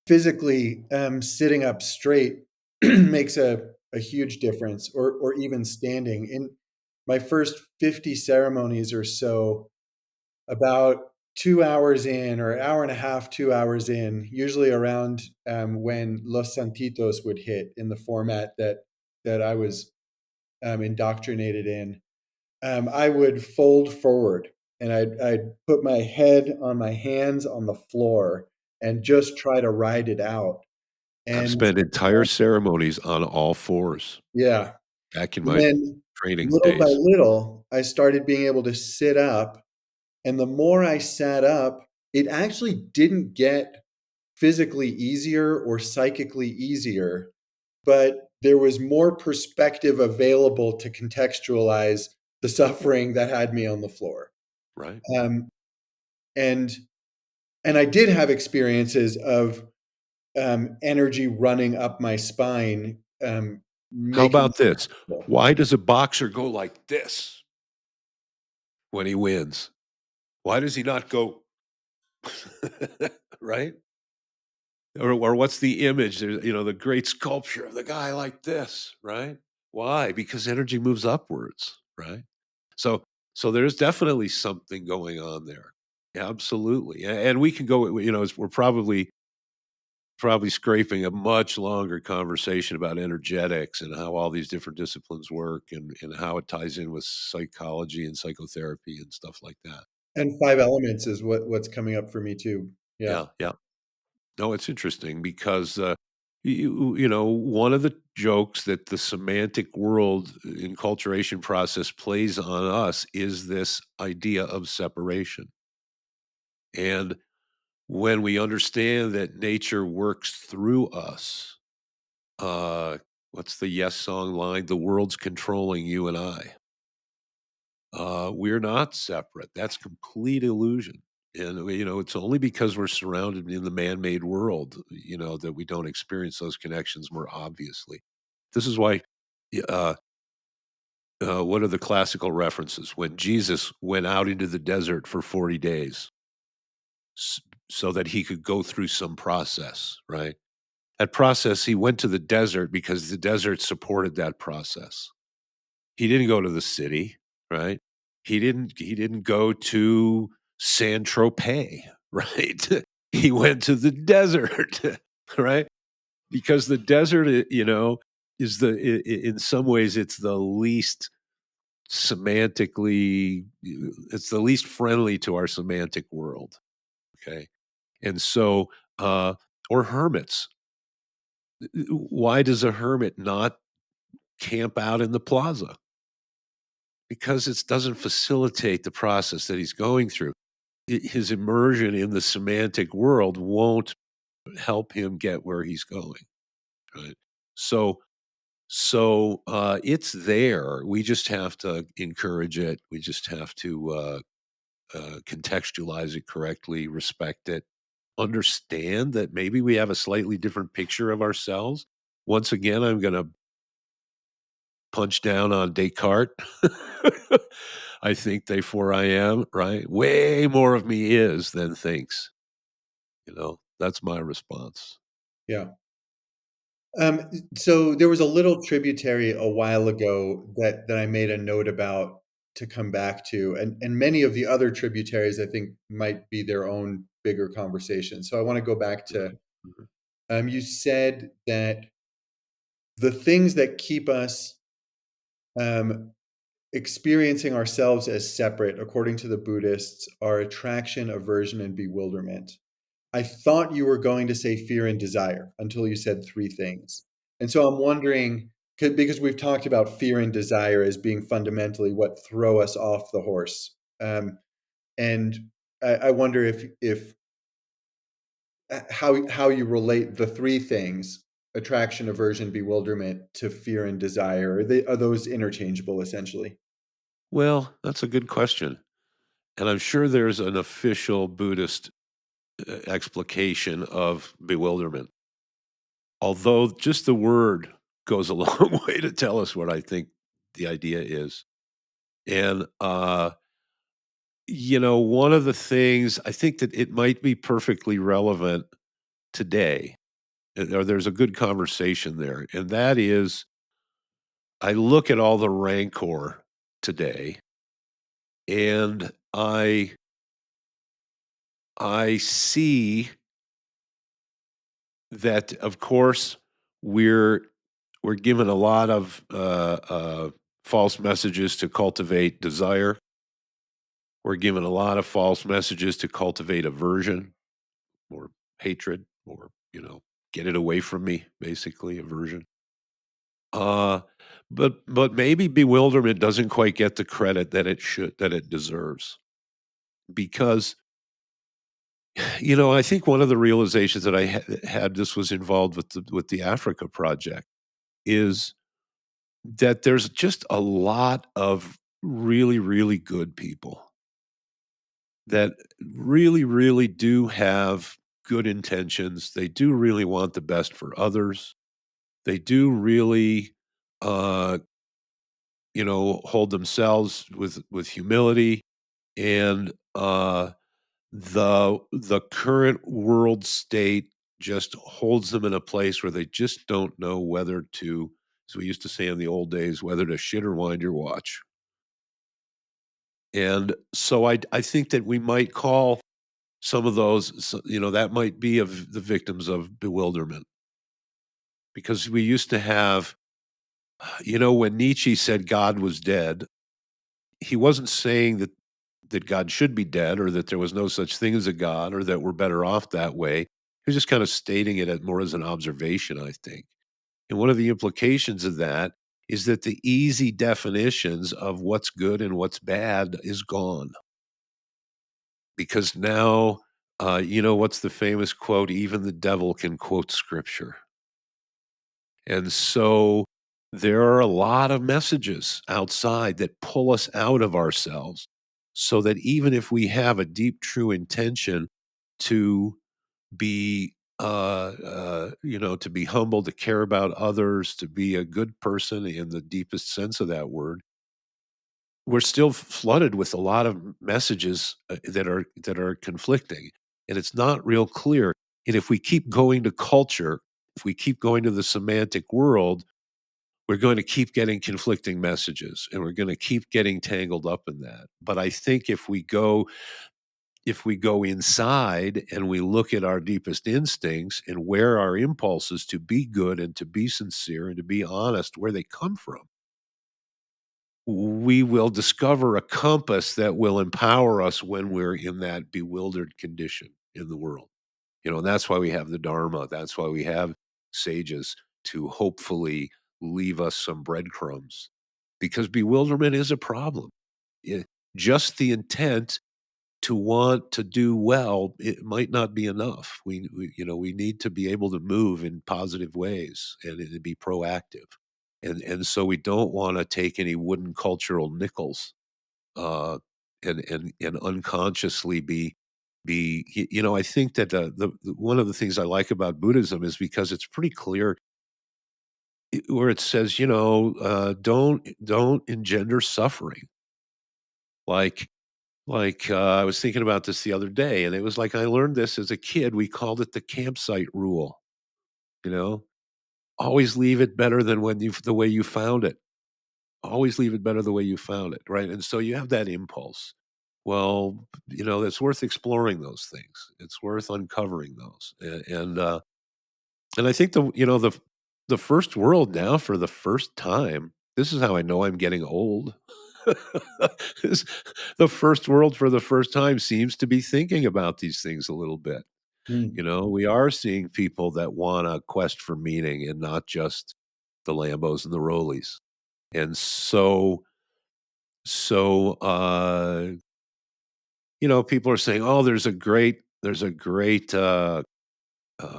physically, sitting up straight makes a huge difference, or even standing. In my first 50 ceremonies or so, about 2 hours in, or an hour and a half, 2 hours in, usually around when Los Santitos would hit in the format that I was indoctrinated in, I would fold forward and I'd put my head on my hands on the floor and just try to ride it out. I've And spent entire ceremonies on all fours yeah, back in and my then training little by days. little, I started being able to sit up. And the more I sat up, it actually didn't get physically easier or psychically easier, but there was more perspective available to contextualize the suffering that had me on the floor. Right. Um, and and I did have experiences of energy running up my spine, How making about this? Why does a boxer go like this when he wins? Why does he not go right? Or what's the image? There's, the great sculpture of the guy like this, right? Why? Because energy moves upwards, right? So so there's definitely something going on there. Absolutely. And we can go, we're probably scraping a much longer conversation about energetics and how all these different disciplines work, and how it ties in with psychology and psychotherapy and stuff like that. And five elements is what's coming up for me too. Yeah. Yeah, yeah. No, it's interesting because one of the jokes that the semantic world enculturation process plays on us is this idea of separation. And when we understand that nature works through us, uh, what's the Yes song line? The world's controlling you and I. We're not separate. That's complete illusion. And it's only because we're surrounded in the man-made world, that we don't experience those connections more obviously. This is why, uh, what are the classical references? When Jesus went out into the desert for 40 days, s- so that he could go through some process, right? That process, he went to the desert because the desert supported that process. He didn't go to the city, right? He didn't go to San Tropez, right? He went to the desert, right? Because the desert, is in some ways it's the least semantically, it's the least friendly to our semantic world. Okay. And so uh, or hermits. Why does a hermit not camp out in the plaza? Because it doesn't facilitate the process that he's going through. His immersion in the semantic world won't help him get where he's going, right? So it's there. We just have to encourage it. We just have to contextualize it correctly, respect it, understand that maybe we have a slightly different picture of ourselves. Once again, I'm going to punch down on Descartes. I think, therefore I am, right? Way more of me is than thinks. That's my response. Yeah. So there was a little tributary a while ago that I made a note about to come back to, and many of the other tributaries I think might be their own bigger conversation. So I want to go back to Mhm, mhm. you said that the things that keep us um, experiencing ourselves as separate, according to the Buddhists, are attraction, aversion, and bewilderment. I thought you were going to say fear and desire until you said three things. And so I'm wondering, because we've talked about fear and desire as being fundamentally what throw us off the horse. And I wonder if how you relate the three things: attraction, aversion, bewilderment, to fear and desire. Are those interchangeable essentially? Well, that's a good question. And I'm sure there's an official Buddhist explication of bewilderment. Although just the word goes a long way to tell us what I think the idea is. And, one of the things I think that it might be perfectly relevant today, or there's a good conversation there. And that is, I look at all the rancor today and I see that, of course, we're we're given a lot of false messages to cultivate desire. We're given a lot of false messages to cultivate aversion or hatred, or get it away from me. Basically, aversion. Uh, but maybe bewilderment doesn't quite get the credit that it deserves, because I think one of the realizations that I had, this was involved with the Africa project, is that there's just a lot of really, really good people that really, really do have good intentions. They do really want the best for others. They do really, uh, hold themselves with humility, and the current world state just holds them in a place where they just don't know whether to, as we used to say in the old days, whether to shit or wind your watch. And so I think that we might call some of those, that might be of the victims of bewilderment, because we used to have, when Nietzsche said God was dead, he wasn't saying that God should be dead, or that there was no such thing as a God, or that we're better off that way. He was just kind of stating it more as an observation, I think. And one of the implications of that is that the easy definitions of what's good and what's bad is gone. Because now, what's the famous quote? Even the devil can quote scripture. And so there are a lot of messages outside that pull us out of ourselves, so that even if we have a deep, true intention to be, to be humble, to care about others, to be a good person in the deepest sense of that word, we're still flooded with a lot of messages that are conflicting, and it's not real clear. And if we keep going to culture, if we keep going to the semantic world, we're going to keep getting conflicting messages, and we're going to keep getting tangled up in that. But I think if we go inside and we look at our deepest instincts and where our impulses to be good and to be sincere and to be honest, where they come from, we will discover a compass that will empower us when we're in that bewildered condition in the world. And that's why we have the Dharma. That's why we have sages to hopefully leave us some breadcrumbs, because bewilderment is a problem. It, just the intent to want to do well, it might not be enough. We need to be able to move in positive ways and to be proactive. And so we don't want to take any wooden cultural nickels, uh, and unconsciously I think that one of the things I like about Buddhism is because it's pretty clear, where it says, don't engender suffering. Like I was thinking about this the other day, and it was like I learned this as a kid. We called it the campsite rule. You know, always leave it better than the way you found it. Always leave it better the way you found it, right? And so you have that impulse. Well, it's worth exploring those things. It's worth uncovering those, and I think the first world now, for the first time. This is how I know I'm getting old. is the first world for the first time seems to be thinking about these things a little bit. Mm. We are seeing people that want a quest for meaning and not just the Lambos and the Rollies. And so people are saying, "Oh, there's a great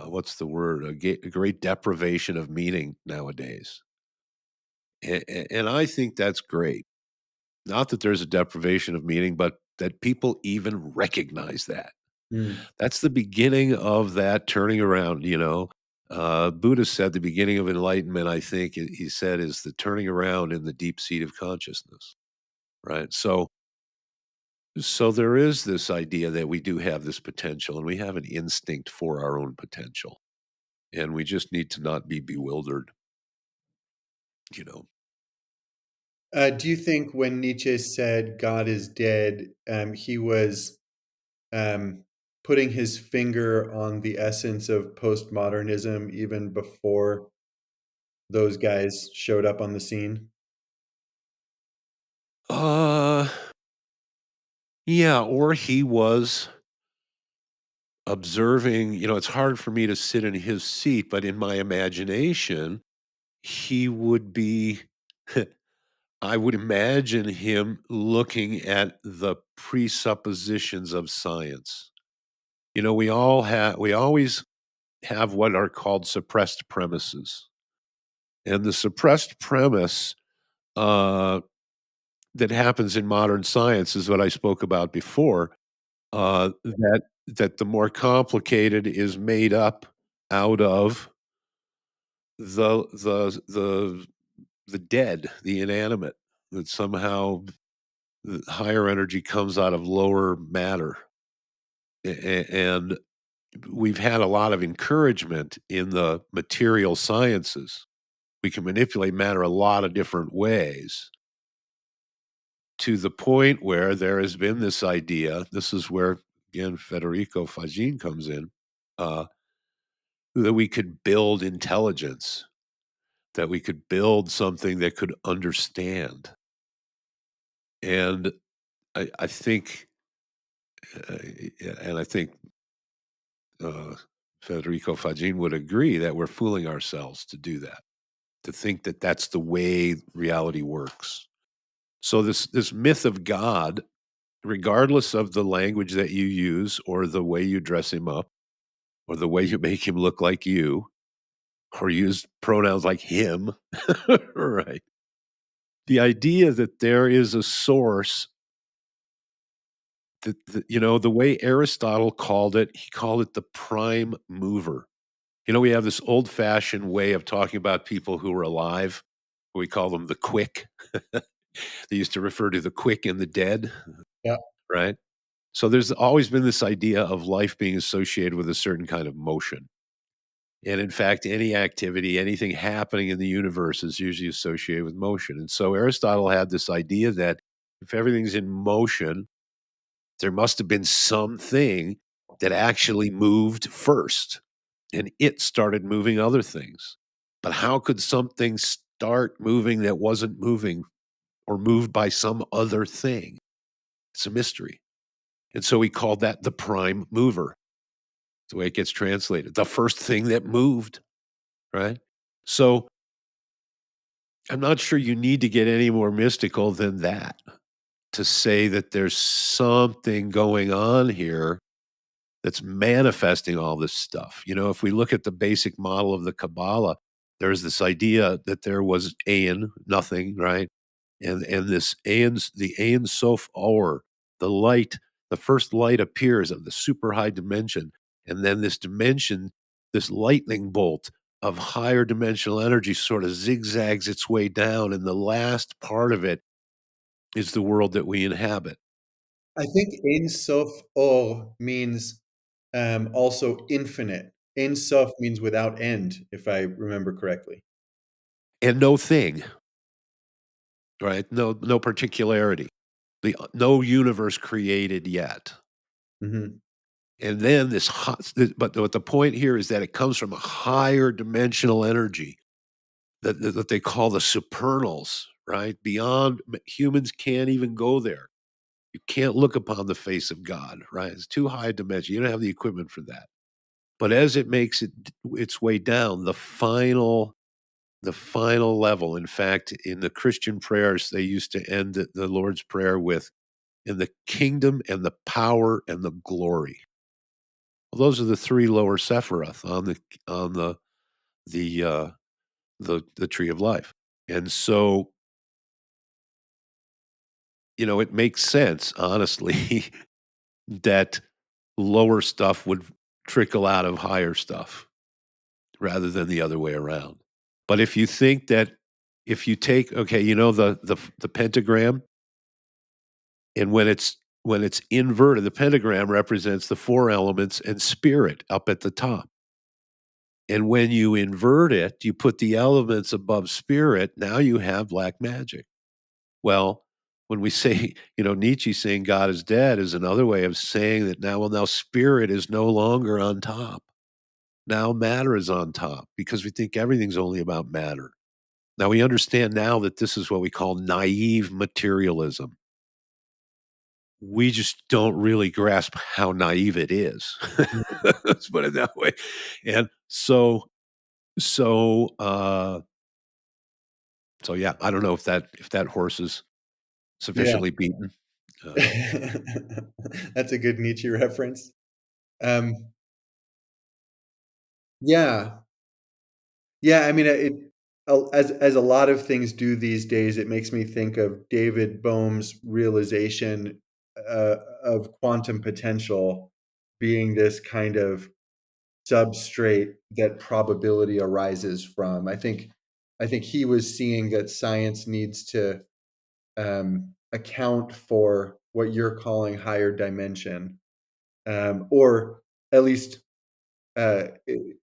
what's the word? A great deprivation of meaning nowadays." And I think that's great. Not that there's a deprivation of meaning, but that people even recognize that. Mm. That's the beginning of that turning around. Buddha said the beginning of enlightenment, I think, he said, is the turning around in the deep seat of consciousness, right? So there is this idea that we do have this potential, and we have an instinct for our own potential, and we just need to not be bewildered, you know. Do you think when Nietzsche said God is dead, he was um, putting his finger on the essence of postmodernism even before those guys showed up on the scene? Uh, yeah, or he was observing. It's hard for me to sit in his seat, but in my imagination, he would be I would imagine him looking at the presuppositions of science. We always have what are called suppressed premises. And the suppressed premise uh, that happens in modern science is what I spoke about before, that the more complicated is made up out of the dead, the inanimate, that somehow the higher energy comes out of lower matter. And we've had a lot of encouragement in the material sciences. We can manipulate matter a lot of different ways, to the point where there has been this idea. This is where, again, Federico Fagin comes in, uh, that we could build intelligence, that we could build something that could understand. And I think, uh, and I think uh, Federico Fagin would agree that we're fooling ourselves to do that, to think that that's the way reality works. So this myth of God, regardless of the language that you use or the way you dress him up or the way you make him look like you or use pronouns like him, right? The idea that there is a source, the way Aristotle called it, he called it the prime mover. We have this old fashioned way of talking about people who are alive. We call them the quick. They used to refer to the quick and the dead, Yeah. right? So there's always been this idea of life being associated with a certain kind of motion. And in fact, any activity, anything happening in the universe is usually associated with motion. And so Aristotle had this idea that if everything's in motion, there must have been something that actually moved first, and it started moving other things. But how could something start moving that wasn't moving or moved by some other thing? It's a mystery. And so he called that the prime mover. the way it gets translated. The first thing that moved, right? So I'm not sure you need to get any more mystical than that to say that there's something going on here that's manifesting all this stuff. You know, if we look at the basic model of the Kabbalah, there's this idea that there was Ayin, nothing, right? And this Ayin, the Ayin Sof Or, the light, the first light appears of the super high dimension, and then this dimension, this lightning bolt of higher dimensional energy sort of zigzags its way down, and the last part of it is the world that we inhabit. I think Ein Sof Or means also infinite. Ein Sof means without end, if I remember correctly. And no thing, right? No particularity. No universe created yet. Mhm. And then this hot, but the point here is that it comes from a higher dimensional energy that they call the supernals, right? Beyond humans can't even go there. You can't look upon the face of God, right? It's too high a dimension. You don't have the equipment for that. But as it makes its way down, the final level. In fact, in the Christian prayers, they used to end the Lord's Prayer with "in the kingdom and the power and the glory." Well, those are the three lower Sephiroth on the tree of life. And so, it makes sense, honestly, that lower stuff would trickle out of higher stuff rather than the other way around. But if you think that if you take okay, the pentagram, and when it's inverted, the pentagram represents the four elements and spirit up at the top. And when you invert it, you put the elements above spirit, now you have black magic. Well, when we say, Nietzsche saying God is dead is another way of saying that now spirit is no longer on top. Now matter is on top because we think everything's only about matter. Now we understand now that this is what we call naive materialism. We just don't really grasp how naive it is. Mhm. Let's put it that way. And so yeah, I don't know if that horse is Yeah. sufficiently beaten. Uh, That's a good Nietzsche reference. Um, yeah. Yeah, I mean, as a lot of things do these days, it makes me think of David Bohm's realization, of quantum potential being this kind of substrate that probability arises from. I think he was seeing that science needs to, account for what you're calling higher dimension, or at least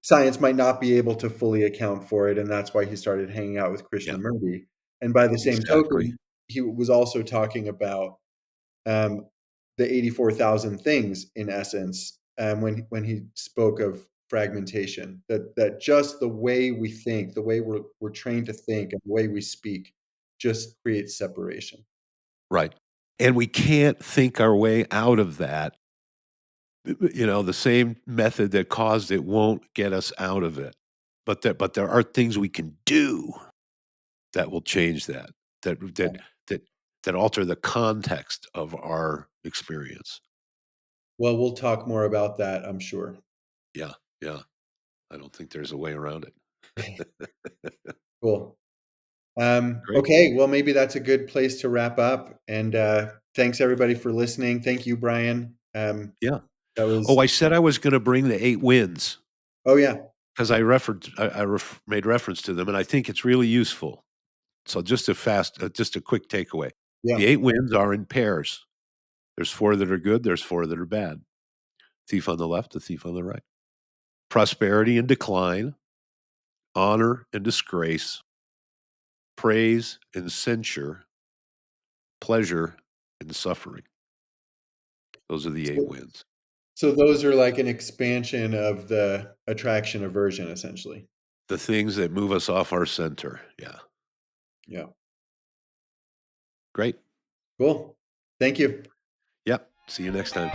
science might not be able to fully account for it, and that's why he started hanging out with yeah, Krishnamurti. And by the same exactly. token, he was also talking about um, the 84,000 things in essence, when he spoke of fragmentation. That just the way we think, the way we're trained to think, and the way we speak, just creates separation. Right. And we can't think our way out of that. The same method that caused it won't get us out of it. But there are things we can do that will change that, that that Yeah. that that alter the context of our experience. Well, we'll talk more about that, I'm sure. Yeah, yeah. I don't think there's a way around it. Cool. Great. Okay, well, maybe that's a good place to wrap up. And thanks everybody for listening. Thank you, Brian. Yeah. That Oh, was I said I was gonna bring the 8 wins Oh yeah, 'cause I made reference to them, and I think it's really useful. So just a quick takeaway. yeah. The 8 winds are in pairs. There's 4 that are good, there's 4 that are bad. Thief on the left, the thief on the right. Prosperity and decline, honor and disgrace, praise and censure, pleasure and suffering. Those are the 8 So, winds. so those are like an expansion of the attraction aversion, essentially. The things that move us off our center. Yeah. Yeah. Great. Cool. Thank you. Yep. See you next time.